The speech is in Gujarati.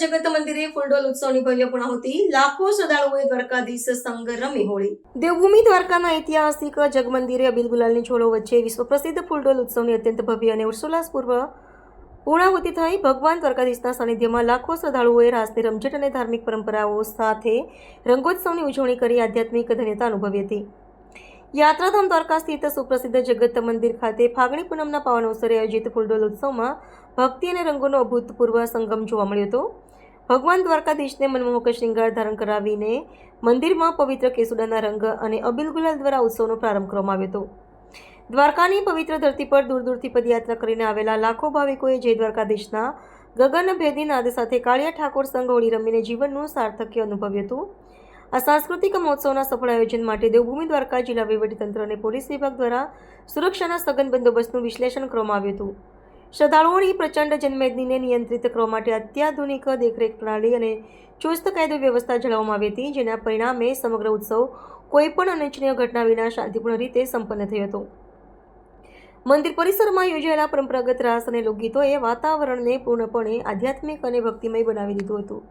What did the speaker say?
જગત મંદિરે ફૂલડોલ ઉત્સવની ભવ્ય પૂર્ણાહુતિ, લાખો શ્રદ્ધાળુઓએ દ્વારકાધીશ સંગ રમી હોળી। દેવભૂમિ દ્વારકાના ઐતિહાસિક જગમંદિરે અબીલ ગુલાલની છોડો વચ્ચે વિશ્વ પ્રસિદ્ધ ફૂલડોલ ઉત્સવની અત્યંત ભવ્ય અને ઉલ્લાસપૂર્વક પૂર્ણાહુતિ થઈ। ભગવાન દ્વારકાધીશના સાનિધ્યમાં લાખો શ્રદ્ધાળુઓએ રાસની રમઝટ અને ધાર્મિક પરંપરાઓ સાથે રંગોત્સવની ઉજવણી કરી આધ્યાત્મિક ધન્યતા અનુભવી હતી। યાત્રાધામ દ્વારકા સ્થિત સુપ્રસિદ્ધ જગત મંદિર ખાતે ફાગણી પૂનમના પાવન અવસરે આયોજિત ફૂલડોલ ઉત્સવમાં ભક્તિ અને રંગોનો અભૂતપૂર્વ સંગમ જોવા મળ્યો હતો। ભગવાન દ્વારકાધીશને મનમોહક શૃંગાર ધારણ કરાવીને મંદિરમાં પવિત્ર કેસુડાના રંગ અને અબીલ ગુલાલ દ્વારા ઉત્સવનો પ્રારંભ કરવામાં આવ્યો હતો। દ્વારકાની પવિત્ર ધરતી પર દૂર દૂરથી પદયાત્રા કરીને આવેલા લાખો ભાવિકોએ જય દ્વારકાધીશના ગગનભેદી નાદ સાથે કાળિયા ઠાકોર સંગ હોળી રમીને જીવનનું સાર્થક્ય અનુભવ્યું હતું। આ સાંસ્કૃતિક મહોત્સવના સફળ આયોજન માટે દેવભૂમિ દ્વારકા જિલ્લા વહીવટીતંત્ર અને પોલીસ વિભાગ દ્વારા સુરક્ષાના સઘન બંદોબસ્તનું વિશ્લેષણ કરવામાં આવ્યું હતું। શ્રદ્ધાળુઓની પ્રચંડ જનમેદનીને નિયંત્રિત કરવા માટે અત્યાધુનિક દેખરેખ પ્રણાલી અને ચુસ્ત કાયદો વ્યવસ્થા જાળવવામાં આવી હતી, જેના પરિણામે સમગ્ર ઉત્સવ કોઈપણ અનિચ્છનીય ઘટના વિના શાંતિપૂર્ણ રીતે સંપન્ન થયો હતો। મંદિર પરિસરમાં યોજાયેલા પરંપરાગત રાસ અને લોકગીતોએ વાતાવરણને પૂર્ણપણે આધ્યાત્મિક અને ભક્તિમય બનાવી દીધું હતું।